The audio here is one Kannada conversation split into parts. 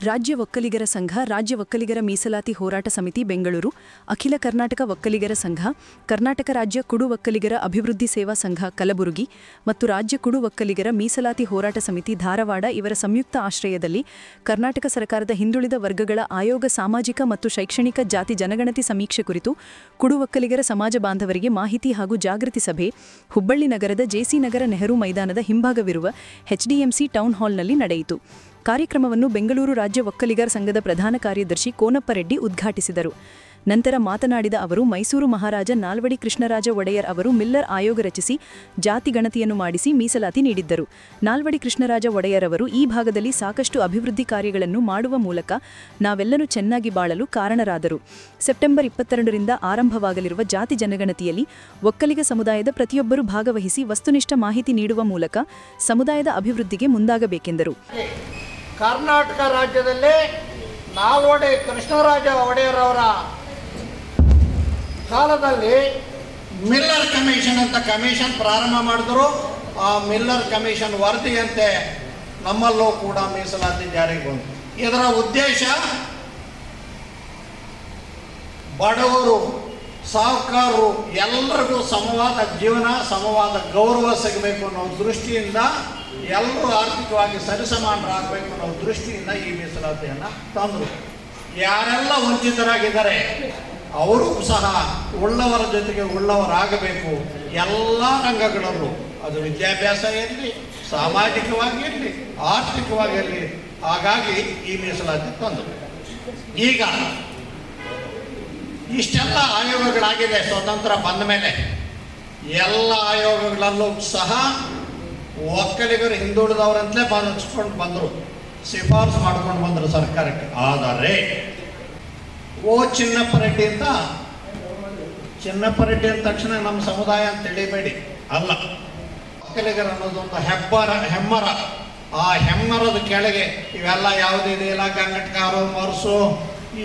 ರಾಜ್ಯ ಒಕ್ಕಲಿಗರ ಸಂಘ, ರಾಜ್ಯ ಒಕ್ಕಲಿಗರ ಮೀಸಲಾತಿ ಹೋರಾಟ ಸಮಿತಿ ಬೆಂಗಳೂರು, ಅಖಿಲ ಕರ್ನಾಟಕ ಒಕ್ಕಲಿಗರ ಸಂಘ, ಕರ್ನಾಟಕ ರಾಜ್ಯ ಕುಡು ಒಕ್ಕಲಿಗರ ಅಭಿವೃದ್ಧಿ ಸೇವಾ ಸಂಘ ಕಲಬುರಗಿ ಮತ್ತು ರಾಜ್ಯ ಕುಡು ಒಕ್ಕಲಿಗರ ಮೀಸಲಾತಿ ಹೋರಾಟ ಸಮಿತಿ ಧಾರವಾಡ ಇವರ ಸಂಯುಕ್ತ ಆಶ್ರಯದಲ್ಲಿ ಕರ್ನಾಟಕ ಸರ್ಕಾರದ ಹಿಂದುಳಿದ ವರ್ಗಗಳ ಆಯೋಗ ಸಾಮಾಜಿಕ ಮತ್ತು ಶೈಕ್ಷಣಿಕ ಜಾತಿ ಜನಗಣತಿ ಸಮೀಕ್ಷೆ ಕುರಿತು ಕುಡು ಒಕ್ಕಲಿಗರ ಸಮಾಜ ಬಾಂಧವರಿಗೆ ಮಾಹಿತಿ ಹಾಗೂ ಜಾಗೃತಿ ಸಭೆ ಹುಬ್ಬಳ್ಳಿ ನಗರದ ಜೆಸಿ ನಗರ ನೆಹರು ಮೈದಾನದ ಹಿಂಭಾಗವಿರುವ ಎಚ್ಡಿಎಂಸಿ ಟೌನ್ ಹಾಲ್ನಲ್ಲಿ ನಡೆಯಿತು. ಕಾರ್ಯಕ್ರಮವನ್ನು ಬೆಂಗಳೂರು ರಾಜ್ಯ ಒಕ್ಕಲಿಗರ ಸಂಘದ ಪ್ರಧಾನ ಕಾರ್ಯದರ್ಶಿ ಕೋನಪ್ಪ ರೆಡ್ಡಿ ಉದ್ಘಾಟಿಸಿದರು. ನಂತರ ಮಾತನಾಡಿದ ಅವರು, ಮೈಸೂರು ಮಹಾರಾಜ ನಾಲ್ವಡಿ ಕೃಷ್ಣರಾಜ ಒಡೆಯರ್ ಅವರು ಮಿಲ್ಲರ್ ಆಯೋಗ ರಚಿಸಿ ಜಾತಿ ಗಣತಿಯನ್ನು ಮಾಡಿಸಿ ಮೀಸಲಾತಿ ನೀಡಿದ್ದರು. ನಾಲ್ವಡಿ ಕೃಷ್ಣರಾಜ ಒಡೆಯರ್ ಅವರು ಈ ಭಾಗದಲ್ಲಿ ಸಾಕಷ್ಟು ಅಭಿವೃದ್ಧಿ ಕಾರ್ಯಗಳನ್ನು ಮಾಡುವ ಮೂಲಕ ನಾವೆಲ್ಲರೂ ಚೆನ್ನಾಗಿ ಬಾಳಲು ಕಾರಣರಾದರು. ಸೆಪ್ಟೆಂಬರ್ 22ರಿಂದ ಆರಂಭವಾಗಲಿರುವ ಜಾತಿ ಜನಗಣತಿಯಲ್ಲಿ ಒಕ್ಕಲಿಗ ಸಮುದಾಯದ ಪ್ರತಿಯೊಬ್ಬರೂ ಭಾಗವಹಿಸಿ ವಸ್ತುನಿಷ್ಠ ಮಾಹಿತಿ ನೀಡುವ ಮೂಲಕ ಸಮುದಾಯದ ಅಭಿವೃದ್ಧಿಗೆ ಮುಂದಾಗಬೇಕೆಂದರು. ಕರ್ನಾಟಕ ರಾಜ್ಯದಲ್ಲಿ ನಾಲ್ವಡಿ ಕೃಷ್ಣರಾಜ ಒಡೆಯರ್ ಅವರ ಕಾಲದಲ್ಲಿ ಮಿಲ್ಲರ್ ಕಮಿಷನ್ ಅಂತ ಕಮಿಷನ್ ಪ್ರಾರಂಭ ಮಾಡಿದ್ರು. ಆ ಮಿಲ್ಲರ್ ಕಮಿಷನ್ ವರದಿಯಂತೆ ನಮ್ಮಲ್ಲೂ ಕೂಡ ಮೀಸಲಾತಿ ಜಾರಿಗೆ ಬಂತು. ಇದರ ಉದ್ದೇಶ ಬಡವರು, ಸಾಹುಕಾರರು ಎಲ್ಲರಿಗೂ ಸಮವಾದ ಜೀವನ, ಸಮವಾದ ಗೌರವ ಸಿಗಬೇಕು ಅನ್ನೋ ದೃಷ್ಟಿಯಿಂದ, ಎಲ್ಲರೂ ಆರ್ಥಿಕವಾಗಿ ಸರಿಸಮಾನರಾಗಬೇಕು ಅನ್ನೋ ದೃಷ್ಟಿಯಿಂದ ಈ ಮೀಸಲಾತಿಯನ್ನು ತಂದರು. ಯಾರೆಲ್ಲ ವಂಚಿತರಾಗಿದ್ದಾರೆ ಅವರು ಸಹ ಉಳ್ಳವರ ಜೊತೆಗೆ ಉಳ್ಳವರಾಗಬೇಕು, ಎಲ್ಲ ರಂಗಗಳಲ್ಲೂ. ಅದು ವಿದ್ಯಾಭ್ಯಾಸ ಇರಲಿ, ಸಾಮಾಜಿಕವಾಗಿರಲಿ, ಆರ್ಥಿಕವಾಗಿರಲಿ. ಹಾಗಾಗಿ ಈ ಮೀಸಲಾತಿ ತಂದರು. ಈಗ ಇಷ್ಟೆಲ್ಲ ಆಯೋಗಗಳಾಗಿದೆ ಸ್ವತಂತ್ರ ಬಂದ ಮೇಲೆ. ಎಲ್ಲ ಆಯೋಗಗಳಲ್ಲೂ ಸಹ ಒಕ್ಕಲಿಗರು ಹಿಂದುಳಿದವರಂತಲೇ ಹಚ್ಕೊಂಡು ಬಂದರು, ಶಿಫಾರಸು ಮಾಡ್ಕೊಂಡು ಬಂದರು ಸರ್ಕಾರಕ್ಕೆ. ಆದರೆ ಚಿನ್ನಪ್ಪ ರೆಡ್ಡಿ ಅಂತ, ಚಿನ್ನಪ್ಪ ರೆಡ್ಡಿ ಅಂದ ತಕ್ಷಣ ನಮ್ಮ ಸಮುದಾಯ ಅಂತ ತಿಳಿಬೇಡಿ, ಅಲ್ಲ. ಒಕ್ಕಲಿಗರು ಅನ್ನೋದೊಂದು ಹೆಮ್ಮರ. ಆ ಹೆಮ್ಮರದ ಕೆಳಗೆ ಇವೆಲ್ಲ ಯಾವುದಿದೆಯಲ್ಲ, ಗಂಗಟ್ಕಾರು, ಮರ್ಸು, ಈ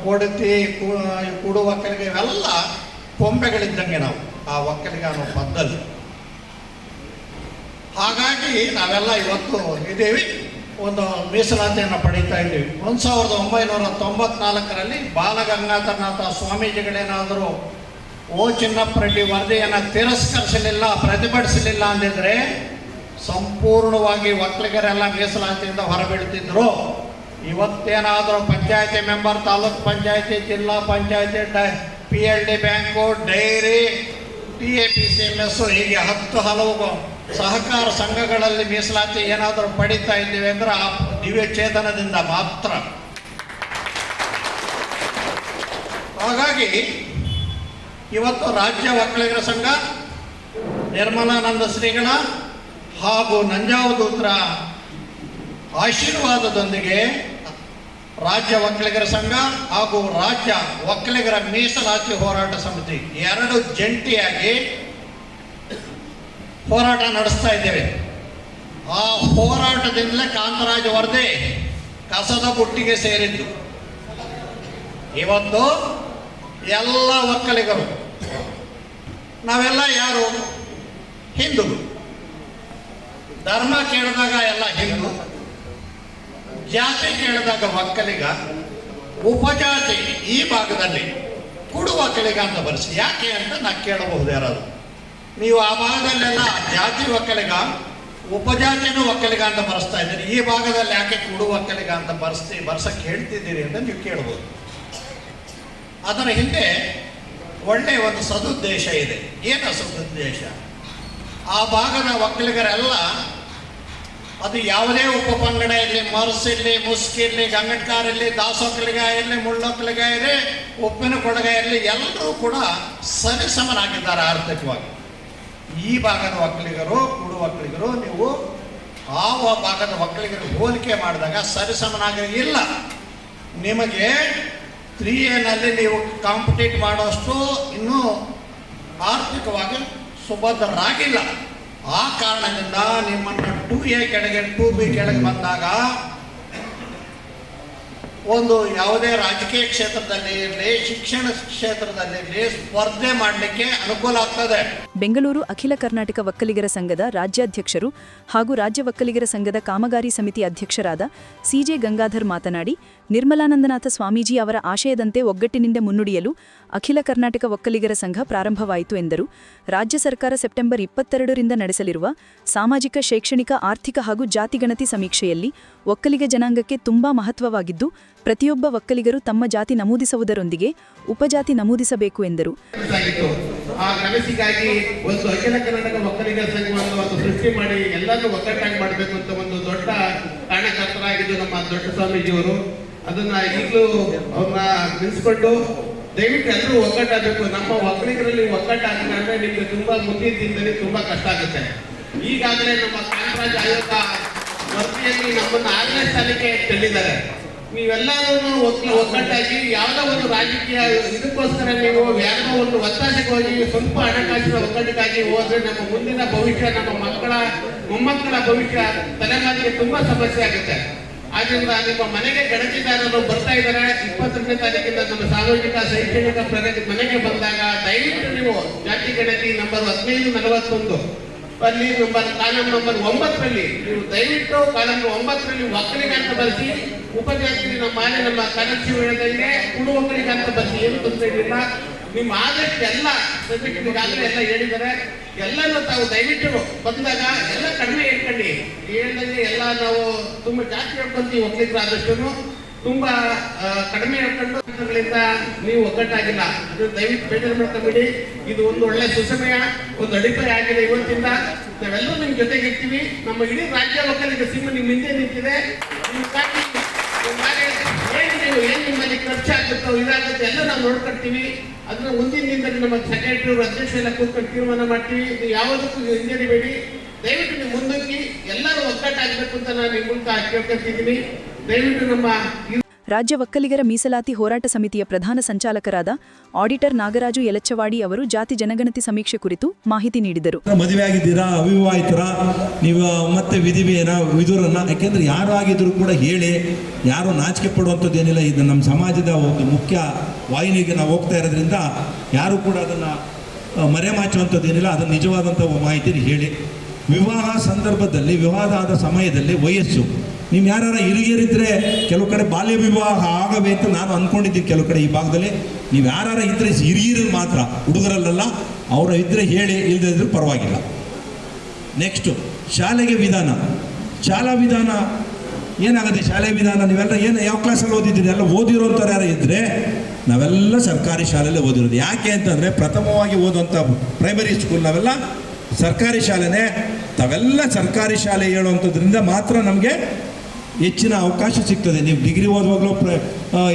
ಕೊಡತಿ, ಕುಡು ಒಕ್ಕಲಿಗ, ಇವೆಲ್ಲ ಕೊಂಬೆಗಳಿದ್ದಂಗೆ ನಾವು ಆ ಒಕ್ಕಲಿಗ ಅನ್ನೋ ಪದ್ಧತಿ. ಹಾಗಾಗಿ ನಾವೆಲ್ಲ ಇವತ್ತು ಇದ್ದೀವಿ, ಒಂದು ಮೀಸಲಾತಿಯನ್ನು ಪಡೀತಾ ಇದ್ದೀವಿ. 1994ರಲ್ಲಿ ಬಾಲಗಂಗಾಧರನಾಥ ಸ್ವಾಮೀಜಿಗಳೇನಾದರೂ ಚಿನ್ನಪ್ಪ ರೆಡ್ಡಿ ವರದಿಯನ್ನು ತಿರಸ್ಕರಿಸಲಿಲ್ಲ, ಪ್ರತಿಭಟಿಸಲಿಲ್ಲ ಅಂದಿದ್ರೆ ಸಂಪೂರ್ಣವಾಗಿ ಒಕ್ಕಲಿಗರೆಲ್ಲ ಮೀಸಲಾತಿಯಿಂದ ಹೊರಬೀಳ್ತಿದ್ರು. ಇವತ್ತೇನಾದರೂ ಪಂಚಾಯತಿ ಮೆಂಬರ್, ತಾಲೂಕು ಪಂಚಾಯತಿ, ಜಿಲ್ಲಾ ಪಂಚಾಯತಿ, PLD ಬ್ಯಾಂಕು, ಡೈರಿ, TAPCMS, ಹೀಗೆ 10 ಹಲವು ಸಹಕಾರ ಸಂಘಗಳಲ್ಲಿ ಮೀಸಲಾತಿ ಏನಾದರೂ ಪಡೀತಾ ಇದ್ದೀವಿ ಅಂದರೆ ಆ ದಿವ್ಯ ಚೇತನದಿಂದ ಮಾತ್ರ. ಹಾಗಾಗಿ ಇವತ್ತು ರಾಜ್ಯ ಒಕ್ಕಲಿಗರ ಸಂಘ, ನಿರ್ಮಲಾನಂದ ಶ್ರೀಗಳ ಹಾಗೂ ನಂಜಾವಧೂತರ ಆಶೀರ್ವಾದದೊಂದಿಗೆ ರಾಜ್ಯ ಒಕ್ಕಲಿಗರ ಸಂಘ ಹಾಗೂ ರಾಜ್ಯ ಒಕ್ಕಲಿಗರ ಮೀಸಲಾತಿ ಹೋರಾಟ ಸಮಿತಿ ಎರಡು ಜಂಟಿಯಾಗಿ ಹೋರಾಟ ನಡೆಸ್ತಾ ಇದ್ದೇವೆ. ಆ ಹೋರಾಟದಿಂದಲೇ ಕಾಂತರಾಜ್ ವರದಿ ಕಸದ ಬುಟ್ಟಿಗೆ ಸೇರಿದ್ದು. ಇವತ್ತು ಎಲ್ಲ ಒಕ್ಕಲಿಗರು, ನಾವೆಲ್ಲ ಯಾರು? ಹಿಂದೂ. ಧರ್ಮ ಕೇಳಿದಾಗ ಎಲ್ಲ ಹಿಂದೂ, ಜಾತಿ ಕೇಳಿದಾಗ ಒಕ್ಕಲಿಗ, ಉಪಜಾತಿ ಈ ಭಾಗದಲ್ಲಿ ಕುಡು ಒಕ್ಕಲಿಗ ಅಂತ ಬರೆಸಿ. ಯಾಕೆ ಅಂತ ನಾ ಕೇಳಬಹುದು ಯಾರಾದ್ರು. ನೀವು ಆ ಭಾಗದಲ್ಲೆಲ್ಲ ಜಾತಿ ಒಕ್ಕಲಿಗ, ಉಪಜಾತಿನೂ ಒಕ್ಕಲಿಗ ಅಂತ ಬರೆಸ್ತಾ ಇದ್ದೀರಿ, ಈ ಭಾಗದಲ್ಲಿ ಯಾಕೆ ಕುಡು ಒಕ್ಕಲಿಗ ಅಂತ ಬರ್ಸಕ್ಕೆ ಹೇಳ್ತಿದ್ದೀರಿ ಅಂತ ನೀವು ಕೇಳ್ಬೋದು. ಅದರ ಹಿಂದೆ ಒಳ್ಳೆಯ ಒಂದು ಸದುದ್ದೇಶ ಇದೆ. ಏನು ಸದುದ್ದೇಶ? ಆ ಭಾಗದ ಒಕ್ಕಲಿಗರೆಲ್ಲ, ಅದು ಯಾವುದೇ ಉಪಪಂಗಡ ಇರಲಿ, ಮರ್ಸಿರಲಿ, ಮುಸ್ಕಿರಲಿ, ಗಂಗಟ್ಕಾರಿರಲಿ, ದಾಸೊಕ್ಕಲಿಗ ಇರಲಿ, ಮುಳ್ಳೊಕ್ಕಲಿಗ ಇರಲಿ, ಉಪ್ಪಿನ ಕೊಡಗ ಇರಲಿ, ಎಲ್ಲರೂ ಕೂಡ ಸರಿಸಮನಾಗಿದ್ದಾರೆ ಆರ್ಥಿಕವಾಗಿ. ಈ ಭಾಗದ ಒಕ್ಕಲಿಗರು, ಕುಡು ಒಕ್ಕಲಿಗರು, ನೀವು ಆ ಭಾಗದ ಒಕ್ಕಲಿಗರು ಹೋಲಿಕೆ ಮಾಡಿದಾಗ ಸರಿಸಮನಾಗಿ ಇಲ್ಲ. ನಿಮಗೆ 3Aನಲ್ಲಿ ನೀವು ಕಾಂಪಿಟೇಟ್ ಮಾಡೋಷ್ಟು ಇನ್ನೂ ಆರ್ಥಿಕವಾಗಿ ಸುಭದ್ರರಾಗಿಲ್ಲ. ಆ ಕಾರಣದಿಂದ ನಿಮ್ಮನ್ನು 2A ಕೆಳಗೆ 2B ಕೆಳಗೆ ಬಂದಾಗ ಒಂದು ಯಾವುದೇ ರಾಜಕೀಯ ಕ್ಷೇತ್ರದಲ್ಲಿ ಇರಲಿ, ಶಿಕ್ಷಣ ಕ್ಷೇತ್ರದಲ್ಲಿರಲಿ ಸ್ಪರ್ಧೆ ಮಾಡಲಿಕ್ಕೆ ಅನುಕೂಲ ಆಗ್ತದೆ. ಬೆಂಗಳೂರು ಅಖಿಲ ಕರ್ನಾಟಕ ಒಕ್ಕಲಿಗರ ಸಂಘದ ರಾಜ್ಯಾಧ್ಯಕ್ಷರು ಹಾಗೂ ರಾಜ್ಯ ಒಕ್ಕಲಿಗರ ಸಂಘದ ಕಾಮಗಾರಿ ಸಮಿತಿ ಅಧ್ಯಕ್ಷರಾದ ಸಿಜೆ ಗಂಗಾಧರ್ ಮಾತನಾಡಿ, ನಿರ್ಮಲಾನಂದನಾಥ ಸ್ವಾಮೀಜಿ ಅವರ ಆಶಯದಂತೆ ಒಗ್ಗಟ್ಟಿನಿಂದ ಮುನ್ನುಡಿಯಲು ಅಖಿಲ ಕರ್ನಾಟಕ ಒಕ್ಕಲಿಗರ ಸಂಘ ಪ್ರಾರಂಭವಾಯಿತು ಎಂದರು. ರಾಜ್ಯ ಸರ್ಕಾರ ಸೆಪ್ಟೆಂಬರ್ 22ರಿಂದ ನಡೆಸಲಿರುವ ಸಾಮಾಜಿಕ, ಶೈಕ್ಷಣಿಕ, ಆರ್ಥಿಕ ಹಾಗೂ ಜಾತಿಗಣತಿ ಸಮೀಕ್ಷೆಯಲ್ಲಿ ಒಕ್ಕಲಿಗ ಜನಾಂಗಕ್ಕೆ ತುಂಬಾ ಮಹತ್ವವಾಗಿದ್ದು, ಪ್ರತಿಯೊಬ್ಬ ಒಕ್ಕಲಿಗರು ತಮ್ಮ ಜಾತಿ ನಮೂದಿಸುವುದರೊಂದಿಗೆ ಉಪಜಾತಿ ನಮೂದಿಸಬೇಕು ಎಂದರು. ಆ ಕನಸಿಗಾಗಿ ಒಂದು ಅಖಿಲ ಕರ್ನಾಟಕ ಒಕ್ಕಲಿಗರ ಸಂಘವನ್ನು ಒಂದು ಸೃಷ್ಟಿ ಮಾಡಿ ಎಲ್ಲರೂ ಒಗ್ಗಟ್ಟಾಗಿ ಮಾಡಬೇಕು ಅಂತ ಒಂದು ದೊಡ್ಡ ಕಾರಣಕರ್ತರಾಗಿದ್ದು ನಮ್ಮ ದೊಡ್ಡ ಸ್ವಾಮೀಜಿಯವರು. ಅದನ್ನ ಈಗಲೂ ಅವ್ರನ್ನ ನಿಲ್ಲಿಸ್ಕೊಂಡು ದಯವಿಟ್ಟು ಎಲ್ಲರೂ ಒಗ್ಗಟ್ಟಾಗಬೇಕು. ನಮ್ಮ ಒಕ್ಕಲಿಗರಲ್ಲಿ ಒಗ್ಗಟ್ಟಾಗಿಲ್ಲ ಅಂದ್ರೆ ನಿಮ್ಗೆ ತುಂಬಾ ಮುಂದಿನ ದಿನದಲ್ಲಿ ತುಂಬಾ ಕಷ್ಟ ಆಗುತ್ತೆ. ಈಗಾಗಲೇ ನಮ್ಮ ಕಾಮರಾಜ್ ಆಯೋಗ ವರದಿಯಲ್ಲಿ ನಮ್ಮನ್ನು 6ನೇ ಸ್ಥಾನಕ್ಕೆ ತಳ್ಳಿದ್ದಾರೆ. ನೀವೆಲ್ಲರೂ ಒಗ್ಗಟ್ಟಾಗಿ ಯಾವುದೋ ಒಂದು ರಾಜಕೀಯ ಇದಕ್ಕೋಸ್ಕರ ನೀವು ಯಾರೋ ಒಂದು ಒತ್ತಾಸೆಗೆ ಹೋಗಿ ಸ್ವಲ್ಪ ಹಣಕಾಸಿನ ಒಗ್ಗಟ್ಟಿಗಾಗಿ ಹೋದ್ರೆ ನಮ್ಮ ಮುಂದಿನ ಭವಿಷ್ಯ, ನಮ್ಮ ಮಕ್ಕಳ ಮೊಮ್ಮಕ್ಕಳ ಭವಿಷ್ಯ ತಲೆಮಾರಿಗೆ ತುಂಬಾ ಸಮಸ್ಯೆ ಆಗುತ್ತೆ. ಆದ್ರಿಂದ ನಿಮ್ಮ ಮನೆಗೆ ಗಣತಿದಾರರು ಬರ್ತಾ ಇದ್ದಾರೆ. 22ನೇ ತಾರೀಕಿಂದ ನಮ್ಮ ಸಾಮಾಜಿಕ ಶೈಕ್ಷಣಿಕ ಪ್ರಗತಿ ಮನೆಗೆ ಬಂದಾಗ ದಯವಿಟ್ಟು ನೀವು ಜಾತಿ ಗಣತಿ ನಂಬರ್ 1541 ಅಲ್ಲಿ ಕಾಲಂ ನಂಬರ್ 9ರಲ್ಲಿ ನೀವು ದಯವಿಟ್ಟು ಕಾಲಂ 9ರಲ್ಲಿ ಒಕ್ಕಲಿಗ ಅಂತ ಬರೆಸಿ, ಉಪಜಾತಿ ನಮ್ಮ ಕನಸಿ ಹೇಳಿದಂಗೆ ಕುಡು ಒಕ್ಕಲಿಗ ಅಂತ ಬರೆಸಿ, ಏನು ತೊಂದರೆ ಇಲ್ಲ. ನಿಮ್ಮ ಆದಷ್ಟು ಎಲ್ಲ ಸಬ್ಜೆಕ್ಟ್ಗಾಗಲೇ ಎಲ್ಲ ಹೇಳಿದ್ದಾರೆ. ಎಲ್ಲನೂ ತಾವು ದಯವಿಟ್ಟು ಬಂದಾಗ ಎಲ್ಲ ಕಡಿಮೆ ಇಟ್ಕೊಂಡು ಹೇಳಿದಂಗೆ ಎಲ್ಲ ನಾವು ತುಂಬ ಜಾಸ್ತಿ ಹೇಳ್ಕೊಂತೀವಿ. ಒಕ್ಕಲಿಗರು ಆದಷ್ಟು ತುಂಬಾ ಕಡಿಮೆ ಹೇಳ್ಕೊಂಡುಗಳಿಂದ ನೀವು ಒಗ್ಗಟ್ಟಾಗಿಲ್ಲ. ದಯವಿಟ್ಟು ಬೇಜಾರು ಮಾಡ್ಕೊಂಬಿಡಿ. ಇದು ಒಂದು ಒಳ್ಳೆ ಸುಸಮಯ, ಒಂದು ಅಡಿಪಾಯ ಆಗಿದೆ. ಇವತ್ತಿಂದ ನಾವೆಲ್ಲರೂ ನಿಮ್ ಜೊತೆಗಿರ್ತೀವಿ. ನಮ್ಮ ಇಡೀ ರಾಜ್ಯ ಒಕ್ಕಲಿಗ ಸಂಘ ನಿಮ್ಮ ಹಿಂದೆ ನಿಂತಿದೆ. ಏನ್ ನಿಮ್ಮಲ್ಲಿ ಖರ್ಚಾಗುತ್ತೋ ಇದಾಗುತ್ತೆ ಎಲ್ಲ ನಾವು ನೋಡ್ಕೊಳ್ತೀವಿ. ಅದನ್ನ ಮುಂದಿನ ದಿನದಲ್ಲಿ ನಮ್ಮ ಸೆಕ್ರೆಟರಿ ಅಧ್ಯಕ್ಷ ಎಲ್ಲ ಕೂತ್ಕೊಂಡು ತೀರ್ಮಾನ ಮಾಡ್ತೀವಿ. ನೀವು ಯಾವುದಕ್ಕೂ ಹಿಂಜರಿಬೇಡಿ. ದಯವಿಟ್ಟು ನೀವು ಮುಂದಕ್ಕೆ ಎಲ್ಲರೂ ಒಗ್ಗಟ್ಟಾಗಬೇಕು ಅಂತ ನಾನು ನಿಮ್ಮ ಮೂಲಕ ಕೇಳ್ಕೊಳ್ತಿದ್ದೀನಿ. ದಯವಿಟ್ಟು ನಮ್ಮ ರಾಜ್ಯ ಒಕ್ಕಲಿಗರ ಮೀಸಲಾತಿ ಹೋರಾಟ ಸಮಿತಿಯ ಪ್ರಧಾನ ಸಂಚಾಲಕರಾದ ಆಡಿಟರ್ ನಾಗರಾಜು ಯಲಚ್ಚವಾಡಿ ಅವರು ಜಾತಿ ಜನಗಣತಿ ಸಮೀಕ್ಷೆ ಕುರಿತು ಮಾಹಿತಿ ನೀಡಿದರು. ಮದುವೆ ಆಗಿದ್ದೀರಾ, ಅವಿವಾಹಿತರ, ನೀವು ಮತ್ತೆ ವಿಧಿವೇನ ವಿದುರನ್ನ, ಯಾಕೆಂದ್ರೆ ಯಾರು ಆಗಿದ್ರು ಕೂಡ ಹೇಳಿ, ಯಾರು ನಾಚಿಕೆ ಪಡುವಂಥದ್ದೇನಿಲ್ಲ. ಇದು ನಮ್ಮ ಸಮಾಜದ ಒಂದು ಮುಖ್ಯ ವಾಹಿನಿಗೆ ನಾವು ಹೋಗ್ತಾ ಇರೋದ್ರಿಂದ ಯಾರು ಕೂಡ ಅದನ್ನು ಮರೆಮಾಚುವಂಥದ್ದೇನಿಲ್ಲ. ಅದನ್ನು ನಿಜವಾದಂಥ ಮಾಹಿತಿ ಹೇಳಿ. ವಿವಾಹ ಸಂದರ್ಭದಲ್ಲಿ, ವಿವಾಹ ಆದ ಸಮಯದಲ್ಲಿ ವಯಸ್ಸು, ನೀವು ಯಾರು ಹಿರಿಯರಿದ್ದರೆ ಕೆಲವು ಕಡೆ ಬಾಲ್ಯ ವಿವಾಹ ಆಗಬೇಕು ಅಂತ ನಾನು ಅಂದ್ಕೊಂಡಿದ್ದೀನಿ. ಕೆಲವು ಕಡೆ ಈ ಭಾಗದಲ್ಲಿ ನೀವು ಯಾರು ಇದ್ದರೆ ಹಿರಿಯರು ಮಾತ್ರ, ಹುಡುಗರಲ್ಲ, ಅವರ ಇದ್ದರೆ ಹೇಳಿ, ಇಲ್ಲದಿದ್ರೂ ಪರವಾಗಿಲ್ಲ. ನೆಕ್ಸ್ಟು ಶಾಲೆಗೆ ವಿಧಾನ. ಶಾಲಾ ವಿಧಾನ ಏನಾಗುತ್ತೆ? ಶಾಲೆ ವಿಧಾನ ನೀವೆಲ್ಲ ಏನು ಯಾವ ಕ್ಲಾಸಲ್ಲಿ ಓದಿದ್ದೀರಿ? ಎಲ್ಲ ಓದಿರೋಂಥವ್ರು ಯಾರು ಇದ್ದರೆ ನಾವೆಲ್ಲ ಸರ್ಕಾರಿ ಶಾಲೆಯಲ್ಲೇ ಓದಿರೋದು. ಯಾಕೆ ಅಂತಂದರೆ ಪ್ರಥಮವಾಗಿ ಓದುವಂಥ ಪ್ರೈಮರಿ ಸ್ಕೂಲ್ ನಾವೆಲ್ಲ ಸರ್ಕಾರಿ ಶಾಲೆನೇ. ತಾವೆಲ್ಲ ಸರ್ಕಾರಿ ಶಾಲೆ ಹೇಳುವಂಥದ್ರಿಂದ ಮಾತ್ರ ನಮಗೆ ಹೆಚ್ಚಿನ ಅವಕಾಶ ಸಿಗ್ತದೆ. ನೀವು ಡಿಗ್ರಿ ಓದುವಾಗಲೂ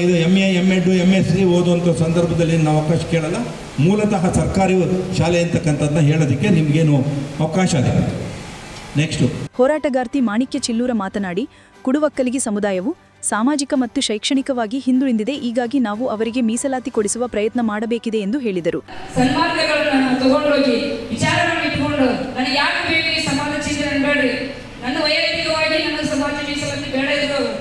ಇದು MA, MEd, MSc ಓದುವಂಥ ಸಂದರ್ಭದಲ್ಲಿ ನಾವು ಅವಕಾಶ ಕೇಳಲ್ಲ. ಮೂಲತಃ ಸರ್ಕಾರಿ ಶಾಲೆ ಅಂತಕ್ಕಂಥದ್ದನ್ನ ಹೇಳೋದಕ್ಕೆ ನಿಮಗೇನು ಅವಕಾಶ ಇದೆ. ನೆಕ್ಸ್ಟು ಹೋರಾಟಗಾರ್ತಿ ಮಾಣಿಕ್ಯ ಚಿಲ್ಲೂರ ಮಾತನಾಡಿ, ಕುಡುವಕ್ಕಲಿಗಿ ಸಮುದಾಯವು ಸಾಮಾಜಿಕ ಮತ್ತು ಶೈಕ್ಷಣಿಕವಾಗಿ ಹಿಂದುಳಿದಿದೆ. ಹೀಗಾಗಿ ನಾವು ಅವರಿಗೆ ಮೀಸಲಾತಿ ಕೊಡಿಸುವ ಪ್ರಯತ್ನ ಮಾಡಬೇಕಿದೆ ಎಂದು ಹೇಳಿದರು. ಸನ್ಮಾರ್ಗಗಳನ್ನು ತಗೊಂಡೋಗಿ ವಿಚಾರಗಳನ್ನು ಇಟ್ಕೊಂಡು ನನಗೆ ಯಾಕೆ ಬೇಕು ಈ ಸಮಾಜ ಚಿಂತನೆ ಬೇಡ್ರಿ, ನನ್ನ ವೈಯಕ್ತಿಕವಾಗಿ ನನ್ನ ಸಮಾಜ ಮೀಸಲಾತಿ ಬೇಡ ಇದ್ದವರು,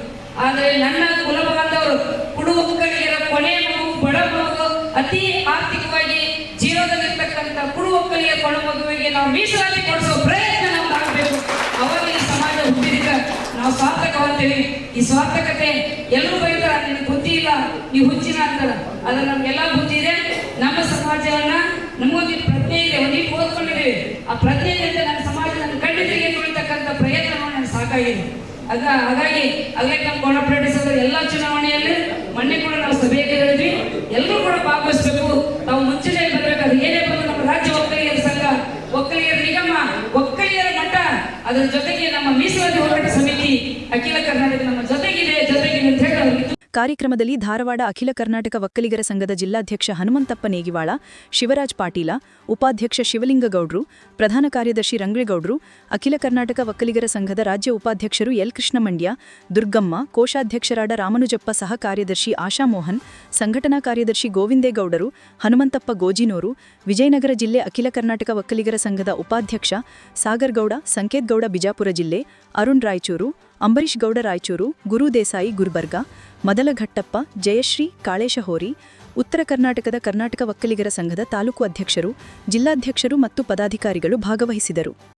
ಆದರೆ ನನ್ನ ಕುಲ ಬಾಂಧವರು ಕುಡು ಒಕ್ಕಲಿಗರ ಕೊನೆ ಮಗು, ಬಡ ಮಗು, ಅತಿ ಆರ್ಥಿಕವಾಗಿ ಜೀವನದಲ್ಲಿರ್ತಕ್ಕಂಥ ಕುಡು ಒಕ್ಕಲಿಗರ ಕೊಡ ಮಗುವಿಗೆ ನಾವು ಮೀಸಲಾತಿ ಕೊಡಿಸೋ ಪ್ರಯತ್ನ ನಮ್ಗೆ ಆಗಬೇಕು. ಅವಾಗ ಈ ಸಮಾಜ ಹುಟ್ಟಿದ ನಾವು ಸಾರ್ಥಕವಂತೀವಿ. ಈ ಸ್ವಾರ್ಥಕತೆ ಎಲ್ಲರೂ ಬೈತಾರ, ನಿನಗೆ ಬುದ್ಧಿ ಇಲ್ಲ, ನೀವು ಹುಚ್ಚಿನ ಅಂತಾರ. ಅದ್ರ ನಮ್ಗೆಲ್ಲ ಬುದ್ಧಿ ಇದೆ. ನಮ್ಮ ಸಮಾಜವನ್ನ ನಮಗೊಂದು ಪ್ರಜ್ಞೆ ಇದೆ, ಒಂದು ಓದ್ಕೊಂಡಿದ್ದೀವಿ. ಆ ಪ್ರಜ್ಞೆಯಿಂದ ನನ್ನ ಸಮಾಜ ನನ್ನ ಕಣ್ಣಿಗೆ ತುಳಿತಕ್ಕಂಥ ಪ್ರಯತ್ನವನ್ನು ನನಗೆ ಸಾಕಾಗಿದೆ. ಹಾಗಾಗಿ ಅಲ್ಲೇ ನಮ್ಮ ಕೋಆಪರೇಟಿವ್ಸ್ ಎಲ್ಲ ಚುನಾವಣೆಯಲ್ಲಿ ಮೊನ್ನೆ ಕೂಡ ನಾವು ಸಭೆಗೆ ಹೇಳಿದ್ವಿ, ಎಲ್ಲರೂ ಕೂಡ ಭಾಗವಹಿಸಬೇಕು. ನಾವು ಮುಂಚೆನೇ ಬರಬೇಕು. ಅದು ಏನೇ ಬಂದು ನಮ್ಮ ರಾಜ್ಯ ಒಕ್ಕಲಿಗರ ಸಂಘ, ಒಕ್ಕಲಿಗರ ನಿಗಮ, ಒಕ್ಕಲಿಗರ ಮಠ, ಅದರ ಜೊತೆಗೆ ನಮ್ಮ ಮೀಸಲಾತಿ ಹೋರಾಟ ಸಮಿತಿ ಅಖಿಲ ಕರ್ನಾಟಕ ನಮ್ಮ ಜೊತೆಗಿದೆ ಅಂತ ಹೇಳಿ. ಕಾರ್ಯಕ್ರಮದಲ್ಲಿ ಧಾರವಾಡ ಅಖಿಲ ಕರ್ನಾಟಕ ಒಕ್ಕಲಿಗರ ಸಂಘದ ಜಿಲ್ಲಾಧ್ಯಕ್ಷ ಹನುಮಂತಪ್ಪ ನೇಗಿವಾಳ, ಶಿವರಾಜ್ ಪಾಟೀಲ, ಉಪಾಧ್ಯಕ್ಷ ಶಿವಲಿಂಗಗೌಡ್ರು, ಪ್ರಧಾನ ಕಾರ್ಯದರ್ಶಿ ರಂಗ್ರೇಗೌಡ್ರು, ಅಖಿಲ ಕರ್ನಾಟಕ ಒಕ್ಕಲಿಗರ ಸಂಘದ ರಾಜ್ಯ ಉಪಾಧ್ಯಕ್ಷರು ಎಲ್ ಕೃಷ್ಣ ಮಂಡ್ಯ, ದುರ್ಗಮ್ಮ, ಕೋಶಾಧ್ಯಕ್ಷರಾದ ರಾಮನುಜಪ್ಪ, ಸಹ ಕಾರ್ಯದರ್ಶಿ ಆಶಾ ಮೋಹನ್, ಸಂಘಟನಾ ಕಾರ್ಯದರ್ಶಿ ಗೋವಿಂದೇಗೌಡರು, ಹನುಮಂತಪ್ಪ ಗೋಜಿನೂರು, ವಿಜಯನಗರ ಜಿಲ್ಲೆ ಅಖಿಲ ಕರ್ನಾಟಕ ಒಕ್ಕಲಿಗರ ಸಂಘದ ಉಪಾಧ್ಯಕ್ಷ ಸಾಗರ್ ಗೌಡ, ಸಂಕೇತ್ ಗೌಡ ಬಿಜಾಪುರ ಜಿಲ್ಲೆ, ಅರುಣ್ ರಾಯಚೂರು, ಅಂಬರೀಶ್ ಗೌಡ ರಾಯಚೂರು, ಗುರು ದೇಸಾಯಿ ಗುಲ್ಬರ್ಗಾ, ಮದಲಘಟ್ಟಪ್ಪ, ಜಯಶ್ರೀ ಕಾಳೇಶಹೋರಿ, ಉತ್ತರ ಕರ್ನಾಟಕದ ಕರ್ನಾಟಕ ಒಕ್ಕಲಿಗರ ಸಂಘದ ತಾಲೂಕು ಅಧ್ಯಕ್ಷರು, ಜಿಲ್ಲಾಧ್ಯಕ್ಷರು ಮತ್ತು ಪದಾಧಿಕಾರಿಗಳು ಭಾಗವಹಿಸಿದರು.